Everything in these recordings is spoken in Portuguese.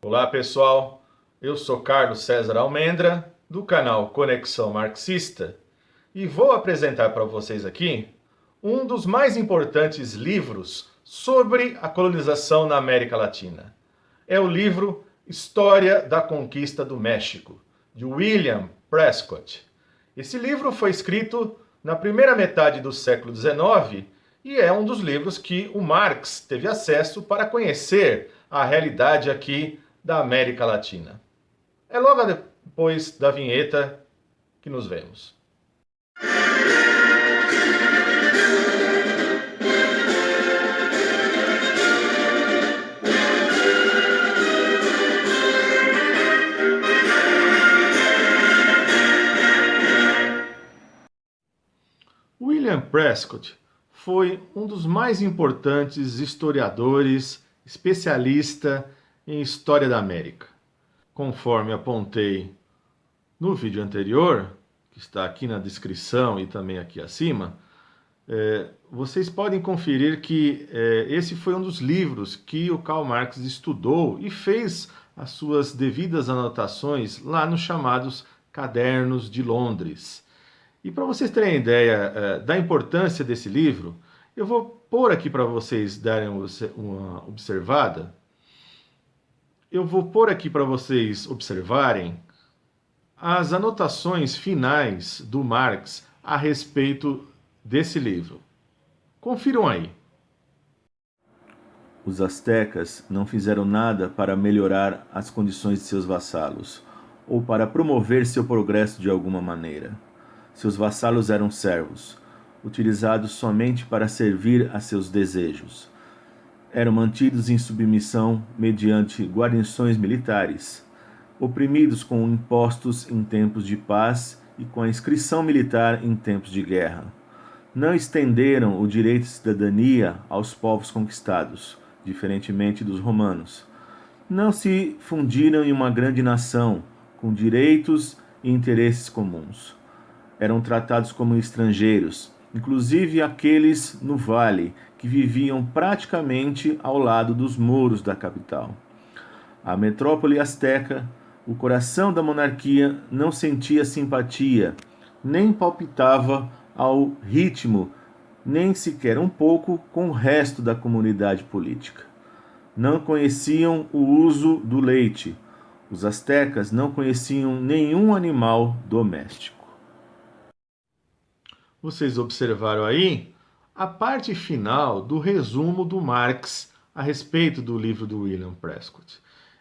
Olá pessoal, eu sou Carlos César Almendra, do canal Conexão Marxista, e vou apresentar para vocês aqui um dos mais importantes livros sobre a colonização na América Latina. É o livro História da Conquista do México, de William Prescott. Esse livro foi escrito na primeira metade do século XIX e é um dos livros que o Marx teve acesso para conhecer a realidade aqui da América Latina. É logo depois da vinheta que nos vemos. William Prescott foi um dos mais importantes historiadores, especialista em história da América. Conforme apontei no vídeo anterior, que está aqui na descrição e também aqui acima, vocês podem conferir que esse foi um dos livros que o Karl Marx estudou e fez as suas devidas anotações lá nos chamados Cadernos de Londres. E para vocês terem ideia da importância desse livro, eu vou pôr aqui para vocês darem uma observada. Eu vou pôr aqui para vocês observarem as anotações finais do Marx a respeito desse livro. Confiram aí. Os astecas não fizeram nada para melhorar as condições de seus vassalos, ou para promover seu progresso de alguma maneira. Seus vassalos eram servos, utilizados somente para servir a seus desejos. Eram mantidos em submissão mediante guarnições militares, oprimidos com impostos em tempos de paz e com a inscrição militar em tempos de guerra. Não estenderam o direito de cidadania aos povos conquistados, diferentemente dos romanos. Não se fundiram em uma grande nação, com direitos e interesses comuns. Eram tratados como estrangeiros, inclusive aqueles no vale, que viviam praticamente ao lado dos muros da capital. A metrópole asteca, o coração da monarquia, não sentia simpatia, nem palpitava ao ritmo, nem sequer um pouco com o resto da comunidade política. Não conheciam o uso do leite. Os astecas não conheciam nenhum animal doméstico. Vocês observaram aí a parte final do resumo do Marx a respeito do livro do William Prescott.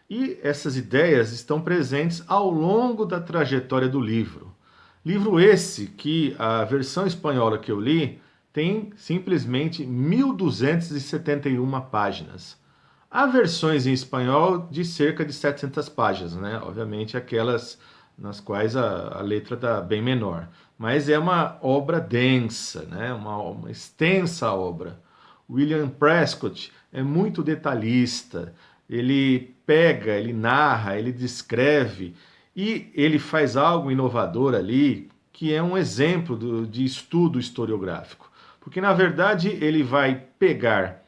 E essas ideias estão presentes ao longo da trajetória do livro. Livro esse que a versão espanhola que eu li tem simplesmente 1271 páginas. Há versões em espanhol de cerca de 700 páginas, né? Obviamente aquelas nas quais a letra está bem menor. Mas é uma obra densa, né? Uma extensa obra. William Prescott é muito detalhista, ele pega, ele narra, ele descreve e ele faz algo inovador ali, que é um exemplo de estudo historiográfico. Porque, na verdade, ele vai pegar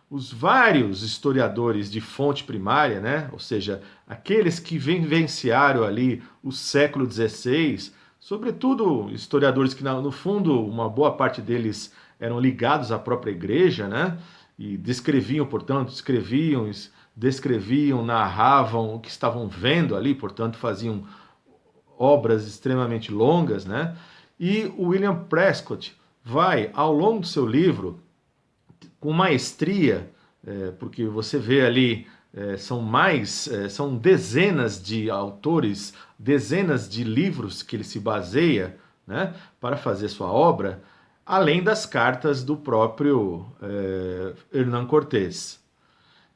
os vários historiadores de fonte primária, né? Ou seja, aqueles que vivenciaram ali o século XVI, sobretudo historiadores que, no fundo, uma boa parte deles eram ligados à própria igreja, né? E descreviam, portanto, descreviam, narravam o que estavam vendo ali, portanto, faziam obras extremamente longas, né? E o William Prescott vai, ao longo do seu livro, com maestria, porque você vê ali, são dezenas de autores, dezenas de livros que ele se baseia, né, para fazer sua obra, além das cartas do próprio Hernán Cortés.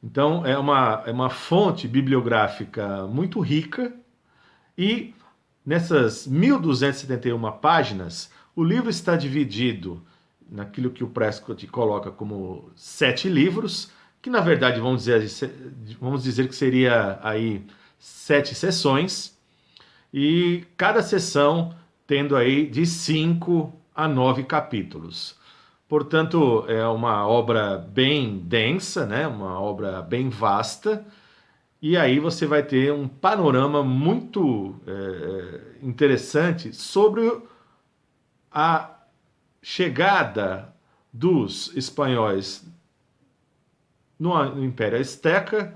Então é uma fonte bibliográfica muito rica e nessas 1271 páginas, o livro está dividido naquilo que o Prescott coloca como 7 livros, que na verdade vamos dizer que seria aí 7 sessões, e cada sessão tendo aí de 5 a 9 capítulos. Portanto, é uma obra bem densa, né? Uma obra bem vasta, E aí você vai ter um panorama muito interessante sobre a chegada dos espanhóis no Império Azteca.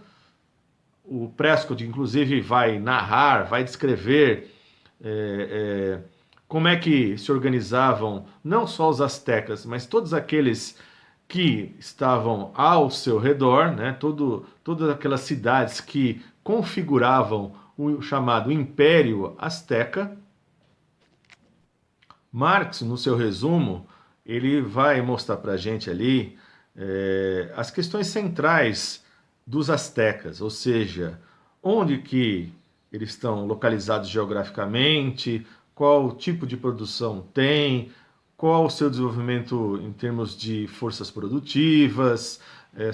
O Prescott, inclusive, vai narrar, vai descrever como é que se organizavam não só os astecas, mas todos aqueles que estavam ao seu redor, né? Todas aquelas cidades que configuravam o chamado Império Azteca. Marx, no seu resumo, ele vai mostrar para a gente ali as questões centrais dos astecas, ou seja, onde que eles estão localizados geograficamente, qual tipo de produção tem, qual o seu desenvolvimento em termos de forças produtivas,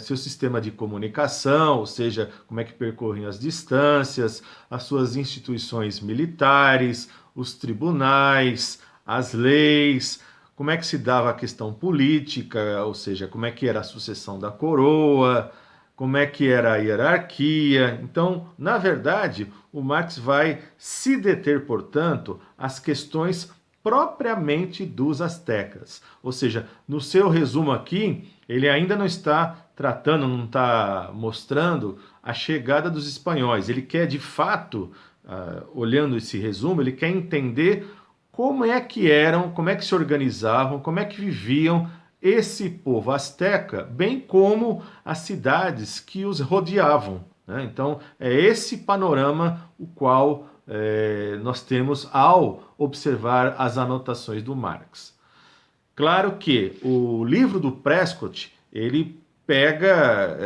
seu sistema de comunicação, ou seja, como é que percorrem as distâncias, as suas instituições militares, os tribunais, as leis, como é que se dava a questão política, ou seja, como é que era a sucessão da coroa, como é que era a hierarquia. Então, na verdade, o Marx vai se deter, portanto, às questões propriamente dos astecas. Ou seja, no seu resumo aqui, ele ainda não está tratando, não está mostrando a chegada dos espanhóis. Ele quer, de fato, olhando esse resumo, ele quer entender como é que eram, como é que se organizavam, como é que viviam esse povo asteca, bem como as cidades que os rodeavam, né? Então, é esse panorama o qual nós temos ao observar as anotações do Marx. Claro que o livro do Prescott, ele pega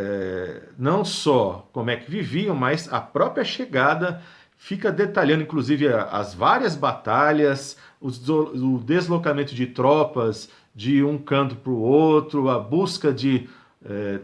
não só como é que viviam, mas a própria chegada, fica detalhando inclusive as várias batalhas, o deslocamento de tropas de um canto para o outro, a busca de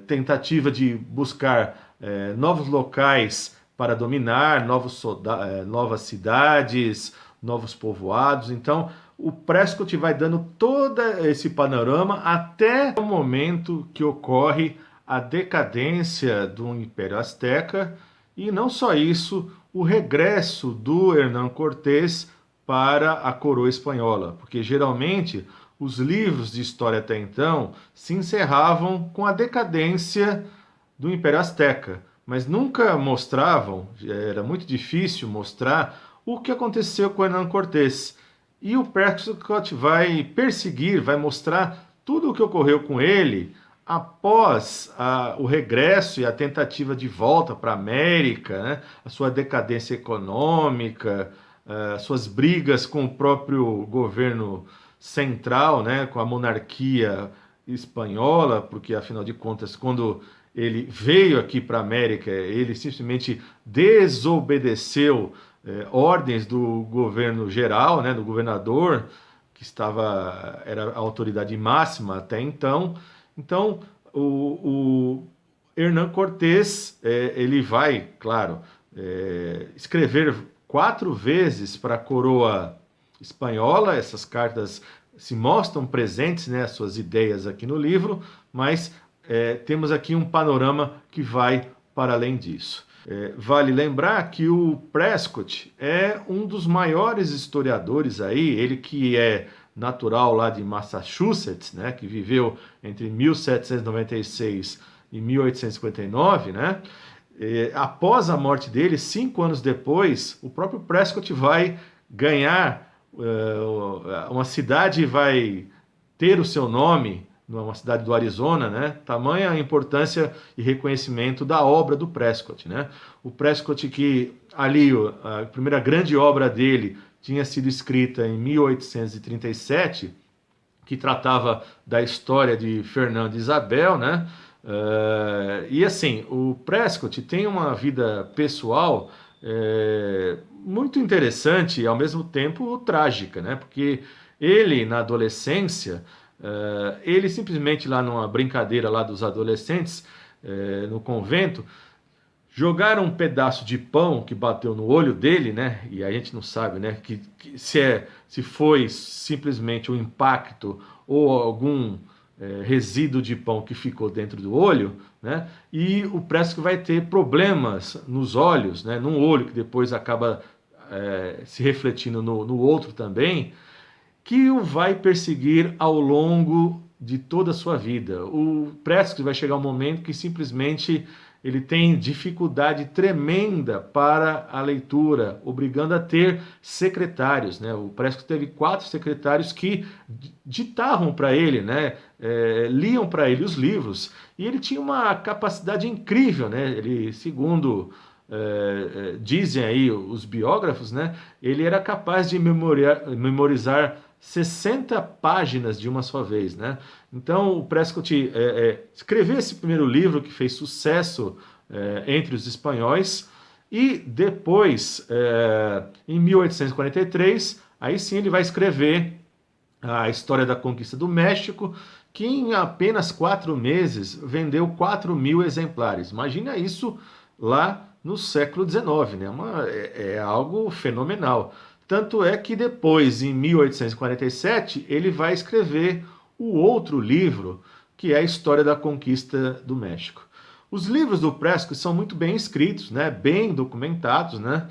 tentativa de buscar novos locais para dominar, novas cidades, novos povoados. Então, o Prescott vai dando todo esse panorama até o momento que ocorre a decadência do Império Azteca e não só isso, o regresso do Hernán Cortés para a coroa espanhola, porque geralmente os livros de história até então se encerravam com a decadência do Império Azteca, mas nunca mostravam, era muito difícil mostrar o que aconteceu com Hernán Cortés. E o Prescott vai perseguir, vai mostrar tudo o que ocorreu com ele após o regresso e a tentativa de volta para a América, né? A sua decadência econômica, suas brigas com o próprio governo central, né? Com a monarquia espanhola, porque afinal de contas, quando ele veio aqui para a América, ele simplesmente desobedeceu ordens do governo geral, né, do governador, que era a autoridade máxima até então. Então, o Hernán Cortés, ele vai, claro, escrever 4 vezes para a coroa espanhola. Essas cartas se mostram presentes, né, as suas ideias aqui no livro, mas temos aqui um panorama que vai para além disso. Vale lembrar que o Prescott é um dos maiores historiadores aí, ele que é natural lá de Massachusetts, né, que viveu entre 1796 e 1859, né? Após a morte dele, 5 anos depois, o próprio Prescott vai ganhar uma cidade, vai ter o seu nome, numa cidade do Arizona, né? Tamanha a importância e reconhecimento da obra do Prescott, né? O Prescott que ali, a primeira grande obra dele tinha sido escrita em 1837, que tratava da história de Fernando e Isabel, né? E assim, o Prescott tem uma vida pessoal muito interessante e ao mesmo tempo trágica, né? Porque ele, na adolescência, ele simplesmente lá numa brincadeira lá dos adolescentes, no convento, jogaram um pedaço de pão que bateu no olho dele, né? E a gente não sabe, né? Se foi simplesmente um impacto ou algum resíduo de pão que ficou dentro do olho, né? E o Prescott vai ter problemas nos olhos, né? Num olho que depois acaba se refletindo no outro também, que o vai perseguir ao longo de toda a sua vida. O Prescott vai chegar um momento que simplesmente ele tem dificuldade tremenda para a leitura, obrigando a ter secretários, né? O Prescott teve 4 secretários que ditavam para ele, né? Liam para ele os livros, e ele tinha uma capacidade incrível, né? Ele, segundo dizem aí os biógrafos, né? Ele era capaz de memorizar 60 páginas de uma só vez, né? Então, o Prescott escreveu esse primeiro livro que fez sucesso entre os espanhóis, e depois, em 1843, aí sim ele vai escrever a história da conquista do México, que em apenas 4 meses vendeu 4.000 exemplares. Imagina isso lá no século XIX, né? É algo fenomenal. Tanto é que depois, em 1847, ele vai escrever o outro livro, que é a história da conquista do México. Os livros do Prescott são muito bem escritos, né? Bem documentados, né?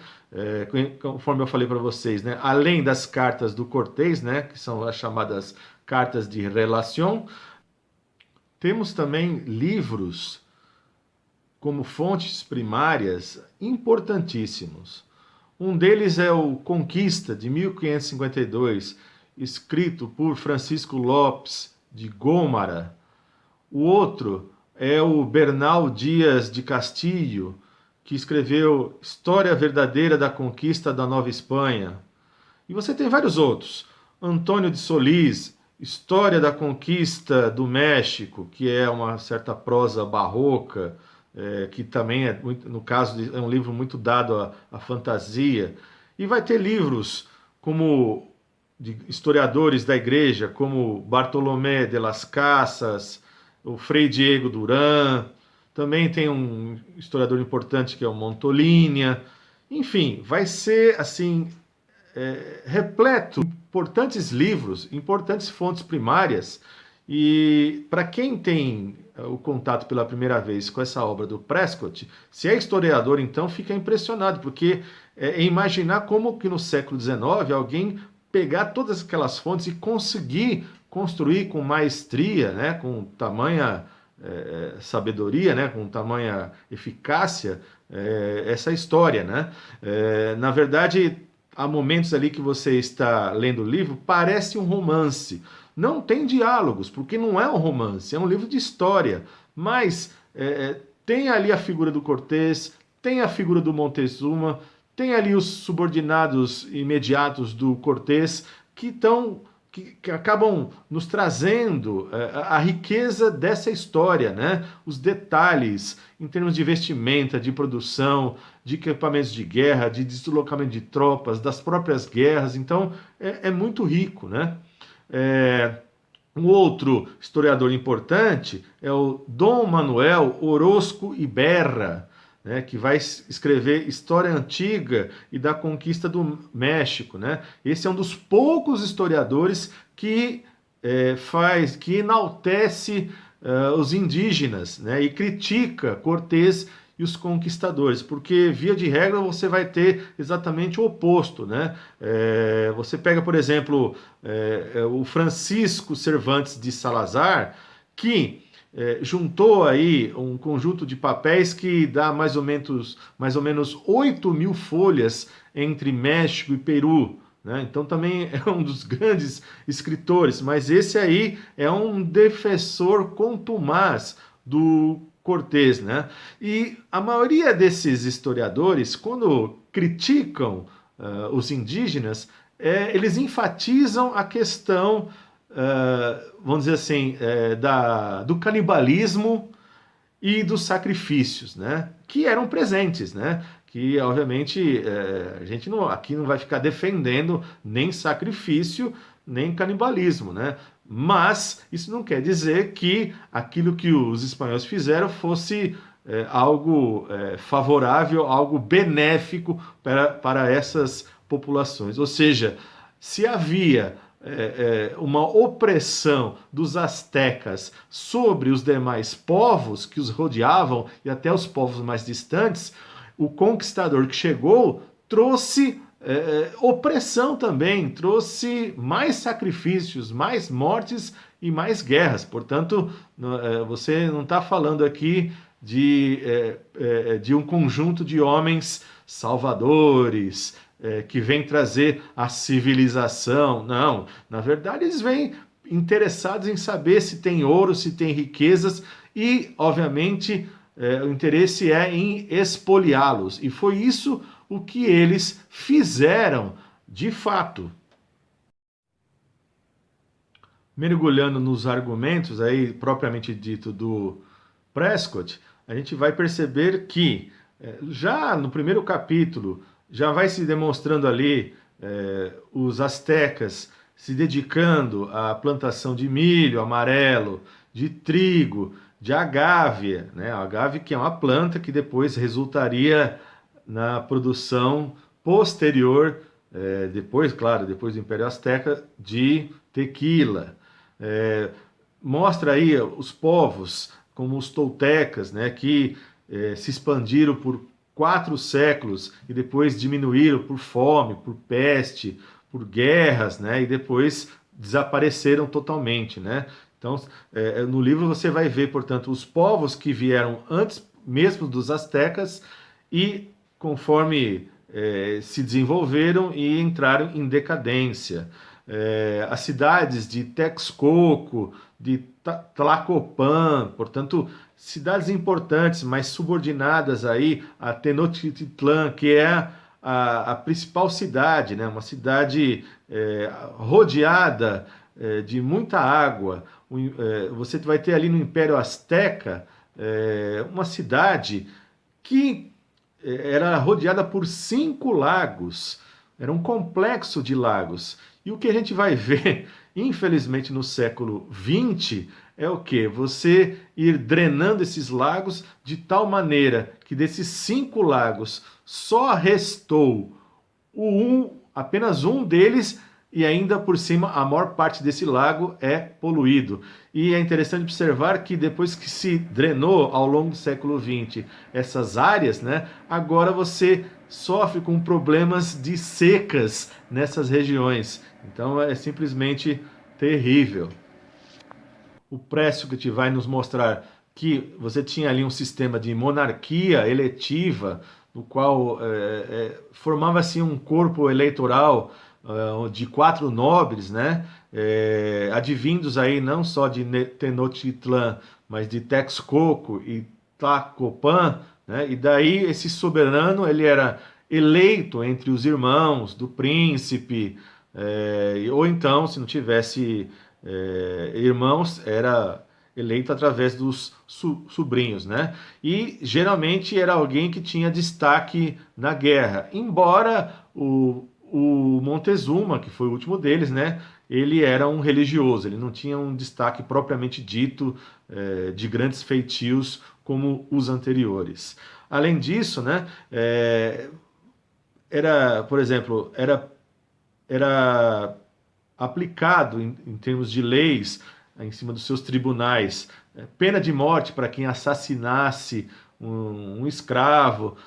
Conforme eu falei para vocês, né? Além das cartas do Cortés, né? Que são as chamadas cartas de relação, temos também livros como fontes primárias importantíssimos. Um deles é o Conquista, de 1552, escrito por Francisco Lopes de Gómara. O outro é o Bernal Dias de Castillo, que escreveu História Verdadeira da Conquista da Nova Espanha. E você tem vários outros. Antônio de Solís, História da Conquista do México, que é uma certa prosa barroca, que também, no caso, é um livro muito dado à fantasia. E vai ter livros como de historiadores da igreja, como Bartolomé de las Casas, o Frei Diego Duran. Também tem um historiador importante que é o Montolinia. Enfim, vai ser assim repleto de importantes livros, importantes fontes primárias. E para quem tem o contato pela primeira vez com essa obra do Prescott, se é historiador, então fica impressionado, porque imaginar como que no século XIX alguém pegar todas aquelas fontes e conseguir construir com maestria, né, com tamanha sabedoria, né, com tamanha eficácia, essa história, né? Na verdade, há momentos ali que você está lendo o livro, parece um romance. Não tem diálogos, porque não é um romance, é um livro de história. Mas tem ali a figura do Cortés, tem a figura do Montezuma, tem ali os subordinados imediatos do Cortés que acabam nos trazendo a riqueza dessa história, né? Os detalhes em termos de vestimenta, de produção, de equipamentos de guerra, de deslocamento de tropas, das próprias guerras. Então é muito rico, né? Um outro historiador importante é o Dom Manuel Orozco Iberra, né, que vai escrever História Antiga e da Conquista do México, né? Esse é um dos poucos historiadores que que enaltece os indígenas, né, e critica Cortés e os conquistadores, porque via de regra você vai ter exatamente o oposto, né? Você pega, por exemplo, o Francisco Cervantes de Salazar, que juntou aí um conjunto de papéis que dá mais ou menos 8.000 folhas entre México e Peru, né? Então também é um dos grandes escritores, mas esse aí é um defensor contumaz do Cortés, né? E a maioria desses historiadores, quando criticam os indígenas, eles enfatizam a questão, vamos dizer assim, do canibalismo e dos sacrifícios, né? Que eram presentes, né? Que obviamente a gente aqui não vai ficar defendendo nem sacrifício nem canibalismo, né? Mas isso não quer dizer que aquilo que os espanhóis fizeram fosse algo favorável, algo benéfico para essas populações. Ou seja, se havia uma opressão dos astecas sobre os demais povos que os rodeavam e até os povos mais distantes, o conquistador que chegou trouxe opressão também, trouxe mais sacrifícios, mais mortes e mais guerras. Portanto, você não está falando aqui de um conjunto de homens salvadores, que vem trazer a civilização. Não, na verdade eles vêm interessados em saber se tem ouro, se tem riquezas e, obviamente, o interesse é em expoliá-los. E foi isso o que eles fizeram de fato. Mergulhando nos argumentos aí propriamente dito do Prescott, a gente vai perceber que já no primeiro capítulo já vai se demonstrando ali os astecas se dedicando à plantação de milho amarelo, de trigo, de agávea, né? A agávea que é uma planta que depois resultaria na produção posterior, depois, claro, depois do Império Azteca, de tequila. Mostra aí os povos, como os toltecas, né, que se expandiram por 4 séculos e depois diminuíram por fome, por peste, por guerras, né, e depois desapareceram totalmente, né? Então, no livro você vai ver, portanto, os povos que vieram antes mesmo dos astecas e conforme se desenvolveram e entraram em decadência. As cidades de Texcoco, de Tlacopan, portanto, cidades importantes, mas subordinadas aí a Tenochtitlan, que é a principal cidade, né? Uma cidade rodeada de muita água. Você vai ter ali no Império Azteca uma cidade que era rodeada por 5 lagos, era um complexo de lagos. E o que a gente vai ver, infelizmente, no século XX, é o que? Você ir drenando esses lagos de tal maneira que desses 5 lagos só restou apenas um deles, e ainda por cima a maior parte desse lago é poluído. E é interessante observar que depois que se drenou ao longo do século XX essas áreas, né, agora você sofre com problemas de secas nessas regiões. Então é simplesmente terrível. O Prescott vai nos mostrar que você tinha ali um sistema de monarquia eletiva, no qual formava-se um corpo eleitoral de 4 nobres, né? Advindos aí não só de Tenochtitlan, mas de Texcoco e Tlacopan, né? E daí esse soberano ele era eleito entre os irmãos do príncipe, ou então, se não tivesse irmãos, era eleito através dos sobrinhos, né? E geralmente era alguém que tinha destaque na guerra, embora o Montezuma, que foi o último deles, né? Ele era um religioso, ele não tinha um destaque propriamente dito de grandes feitios como os anteriores. Além disso, né? Por exemplo, era aplicado em termos de leis em cima dos seus tribunais pena de morte para quem assassinasse um escravo,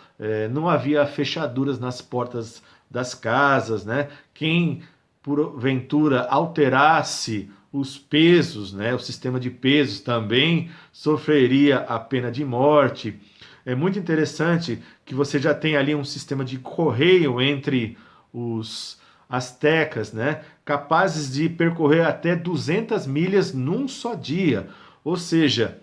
não havia fechaduras nas portas das casas, né? Quem porventura alterasse os pesos, né? O sistema de pesos também sofreria a pena de morte. É muito interessante que você já tem ali um sistema de correio entre os astecas, né? Capazes de percorrer até 200 milhas num só dia. Ou seja,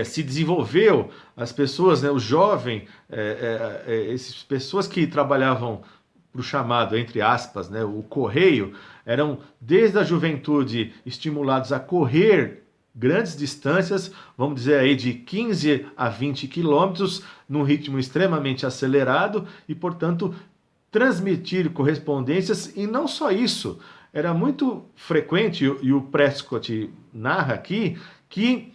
se desenvolveu as pessoas, né, o jovem, essas pessoas que trabalhavam para o chamado, entre aspas, né, o correio, eram desde a juventude estimulados a correr grandes distâncias, vamos dizer aí de 15 a 20 quilômetros, num ritmo extremamente acelerado e, portanto, transmitir correspondências. E não só isso, era muito frequente, e o Prescott narra aqui, que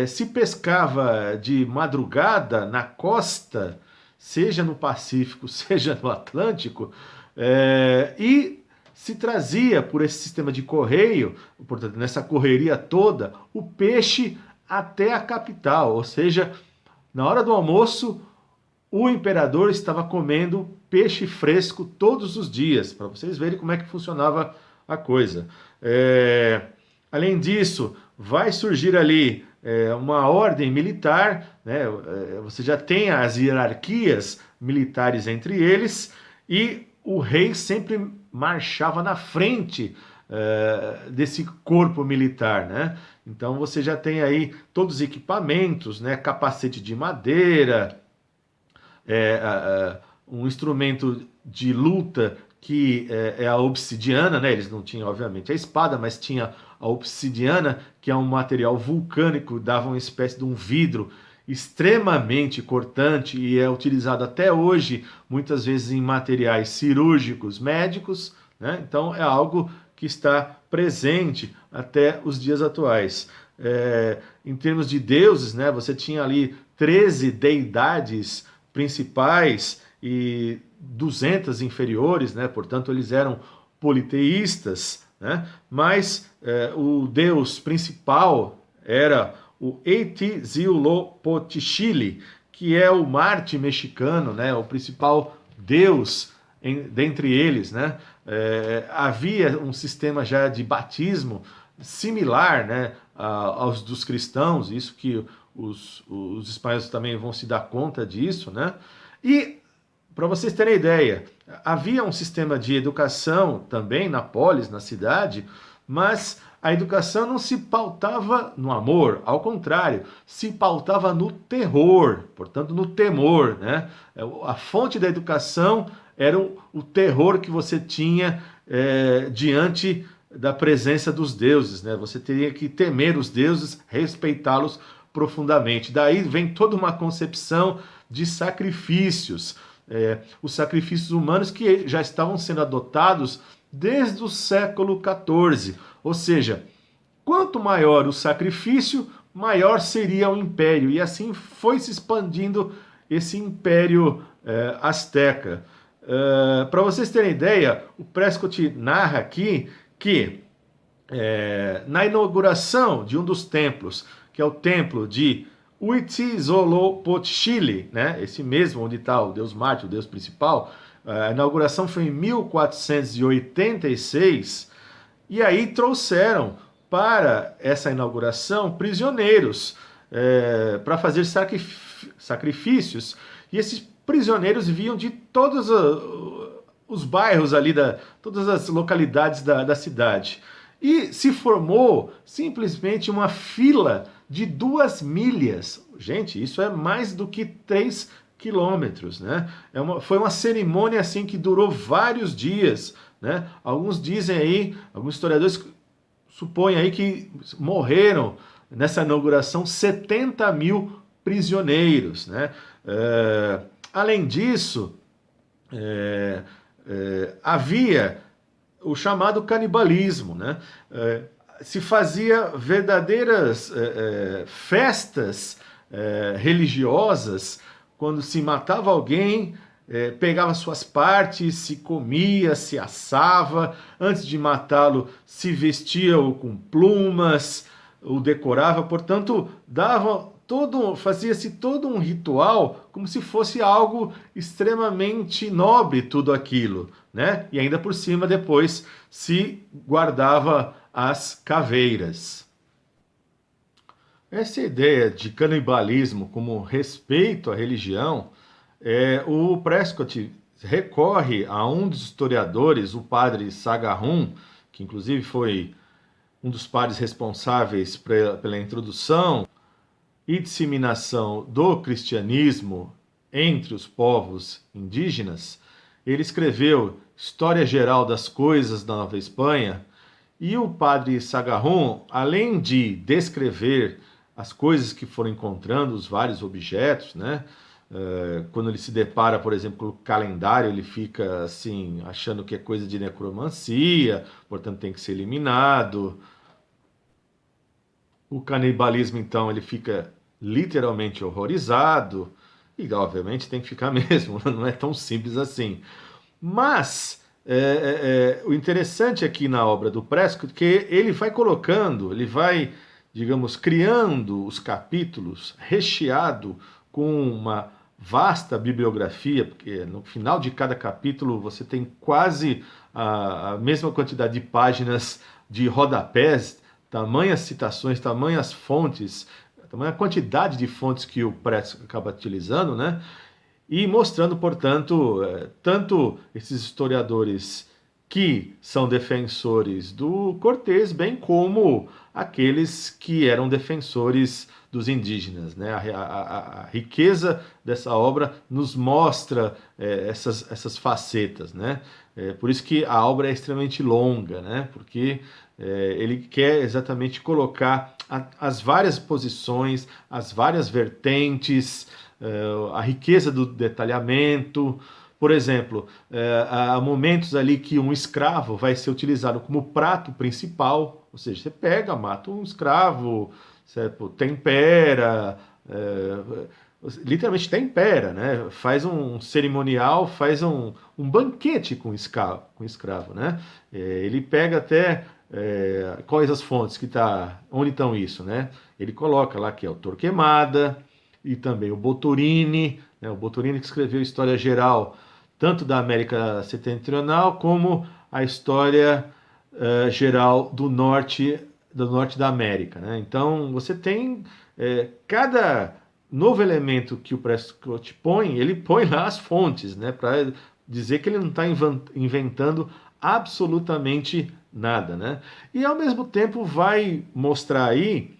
se pescava de madrugada na costa, seja no Pacífico, seja no Atlântico, e se trazia por esse sistema de correio, portanto, nessa correria toda, o peixe até a capital, ou seja, na hora do almoço, o imperador estava comendo peixe fresco todos os dias, para vocês verem como é que funcionava a coisa. Além disso, vai surgir ali uma ordem militar, né? Você já tem as hierarquias militares entre eles, e o rei sempre marchava na frente desse corpo militar, né? Então você já tem aí todos os equipamentos, né? Capacete de madeira, um instrumento de luta que é a obsidiana, né? Eles não tinham, obviamente, a espada, mas tinha a obsidiana, que é um material vulcânico, dava uma espécie de um vidro extremamente cortante e é utilizado até hoje, muitas vezes em materiais cirúrgicos médicos, né? Então é algo que está presente até os dias atuais. Em termos de deuses, né? Você tinha ali 13 deidades principais e 200 inferiores, né? Portanto, eles eram politeístas, né? Mas o deus principal era o Huitzilopochtli, que é o Marte mexicano, né? O principal deus dentre eles, né? Havia um sistema já de batismo similar, né, aos dos cristãos, isso que os espanhóis também vão se dar conta disso, né? E, para vocês terem ideia, havia um sistema de educação também na polis, na cidade, mas a educação não se pautava no amor, ao contrário, se pautava no terror, portanto no temor, né? A fonte da educação era o terror que você tinha diante da presença dos deuses, né? Você teria que temer os deuses, respeitá-los profundamente. Daí vem toda uma concepção de sacrifícios, os sacrifícios humanos que já estavam sendo adotados desde o século XIV. Ou seja, quanto maior o sacrifício, maior seria o império. E assim foi se expandindo esse império azteca. Para vocês terem ideia, o Prescott narra aqui que na inauguração de um dos templos, que é o templo de Huitzilopochtli, né? Esse mesmo onde está o deus Marte, o deus principal, a inauguração foi em 1486, e aí trouxeram para essa inauguração prisioneiros para fazer sacrifícios, e esses prisioneiros vinham de todos os bairros ali, todas as localidades da cidade. E se formou simplesmente uma fila de 2 milhas. Gente, isso é mais do que 3 quilômetros, né? Foi uma cerimônia assim que durou vários dias, né? Alguns dizem aí, alguns historiadores supõem aí que morreram nessa inauguração 70 mil prisioneiros, né? Além disso, havia o chamado canibalismo, né? Se fazia verdadeiras festas religiosas quando se matava alguém, pegava suas partes, se comia, se assava, antes de matá-lo se vestia-o com plumas, o decorava, portanto, fazia-se todo um ritual como se fosse algo extremamente nobre tudo aquilo, né? E ainda por cima depois se guardava as caveiras. Essa ideia de canibalismo como respeito à religião, o Prescott recorre a um dos historiadores, o padre Sagahun, que inclusive foi um dos padres responsáveis pela introdução e disseminação do cristianismo entre os povos indígenas. Ele escreveu História Geral das Coisas da Nova Espanha, e o padre Sagahun, além de descrever as coisas que foram encontrando, os vários objetos, né? Quando ele se depara, por exemplo, com o calendário, ele fica assim, achando que é coisa de necromancia, portanto tem que ser eliminado. O canibalismo, então, ele fica literalmente horrorizado, e obviamente tem que ficar mesmo, não é tão simples assim. Mas o interessante aqui na obra do Prescott é que ele vai colocando, ele vai, digamos, criando os capítulos recheado com uma vasta bibliografia, porque no final de cada capítulo você tem quase a mesma quantidade de páginas de rodapés, tamanhas citações, tamanhas fontes, tamanha quantidade de fontes que o Prescott acaba utilizando, né? E mostrando, portanto, tanto esses historiadores que são defensores do Cortés, bem como aqueles que eram defensores dos indígenas. Né? A riqueza dessa obra nos mostra essas facetas. Né? Por isso que a obra é extremamente longa, né? Porque ele quer exatamente colocar as várias posições, as várias vertentes, a riqueza do detalhamento. Por exemplo, há momentos ali que um escravo vai ser utilizado como prato principal, ou seja, você pega, mata um escravo, certo? Tempera, literalmente tempera, né? Faz um cerimonial, faz um banquete com escravo, né? Ele pega até quais as fontes que tá, onde estão isso, né? Ele coloca lá que é o Torquemada e também o Boturini, né? O Boturini que escreveu a história geral tanto da América Setentrional como a história geral do norte da América, né? Então você tem cada novo elemento que o Prescott põe, ele põe lá as fontes, né? Para dizer que ele não está inventando absolutamente nada, né? E ao mesmo tempo vai mostrar aí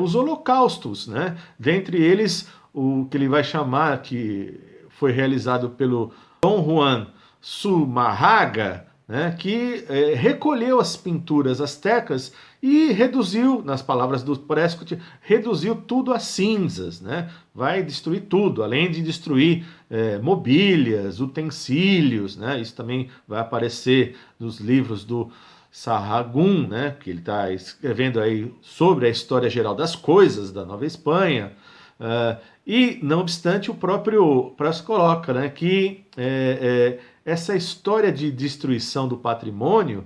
os holocaustos, né? Dentre eles o que ele vai chamar, que foi realizado pelo Dom Juan Zumarraga, né, que recolheu as pinturas astecas e reduziu, nas palavras do Prescott, reduziu tudo a cinzas, né? Vai destruir tudo, além de destruir mobílias, utensílios, né? Isso também vai aparecer nos livros do Sahagún, né? Que ele está escrevendo aí sobre a história geral das coisas da Nova Espanha. E, não obstante, o próprio Prescott coloca, né, que essa história de destruição do patrimônio,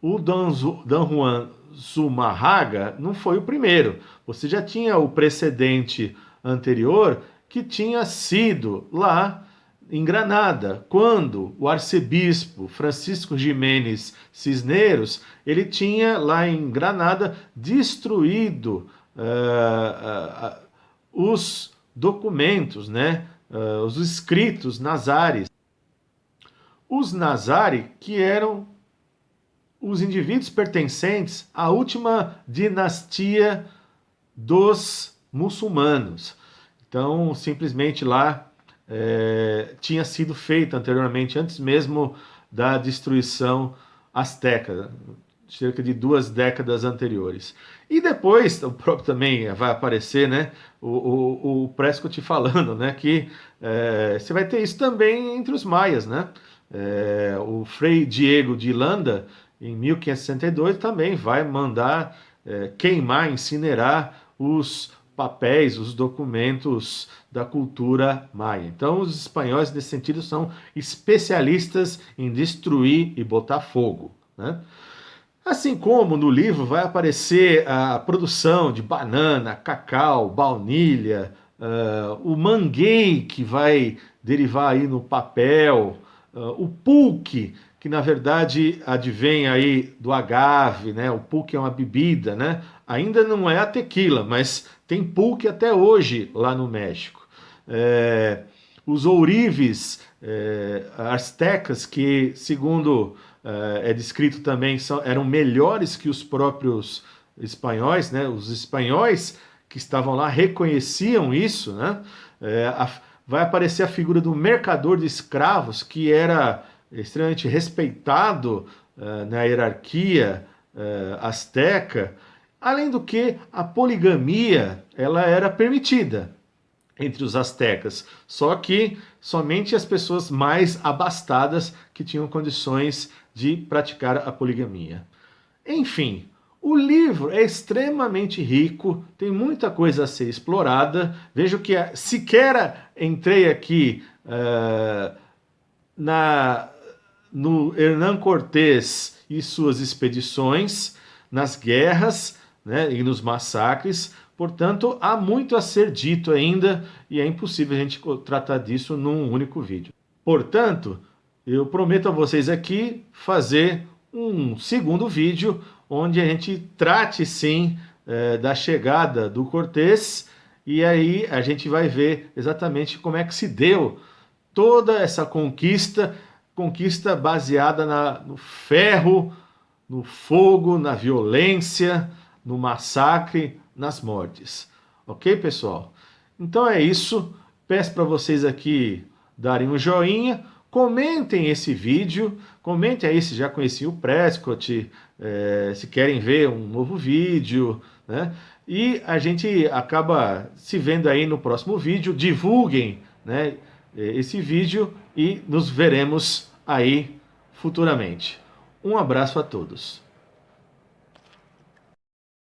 o Don Juan Zumarraga não foi o primeiro. Você já tinha o precedente anterior que tinha sido lá em Granada, quando o arcebispo Francisco Jiménez Cisneros, ele tinha lá em Granada destruído os documentos, né, os escritos nazares. Os nazari, que eram os indivíduos pertencentes à última dinastia dos muçulmanos. Então, simplesmente lá tinha sido feito anteriormente, antes mesmo da destruição asteca, cerca de 2 décadas anteriores. E depois, o próprio também vai aparecer, né, o Prescott falando, né, que você vai ter isso também entre os maias, né? O Frei Diego de Landa, em 1562, também vai mandar queimar, incinerar os papéis, os documentos da cultura maia. Então, os espanhóis, nesse sentido, são especialistas em destruir e botar fogo, né? Assim como no livro vai aparecer a produção de banana, cacau, baunilha, o manguei que vai derivar aí no papel, o pulque, que na verdade advém aí do agave, né? O pulque é uma bebida, né? Ainda não é a tequila, mas tem pulque até hoje lá no México. Os ourives astecas, que segundo é descrito também, eram melhores que os próprios espanhóis, né? Os espanhóis que estavam lá reconheciam isso, né? Vai aparecer a figura do mercador de escravos, que era extremamente respeitado na hierarquia asteca, além do que a poligamia ela era permitida entre os astecas, só que somente as pessoas mais abastadas que tinham condições de praticar a poligamia. Enfim, o livro é extremamente rico, tem muita coisa a ser explorada. Vejo que sequer entrei aqui na no Hernán Cortés e suas expedições, nas guerras, né, e nos massacres. Portanto, há muito a ser dito ainda e é impossível a gente tratar disso num único vídeo. Portanto, eu prometo a vocês aqui fazer um segundo vídeo onde a gente trate sim da chegada do Cortés, e aí a gente vai ver exatamente como é que se deu toda essa conquista baseada no ferro, no fogo, na violência, no massacre, nas mortes. Ok, pessoal? Então é isso. Peço para vocês aqui darem um joinha, comentem esse vídeo, comentem aí se já conheciam o Prescott, se querem ver um novo vídeo, né? E a gente acaba se vendo aí no próximo vídeo. Divulguem, né, esse vídeo e nos veremos aí futuramente. Um abraço a todos.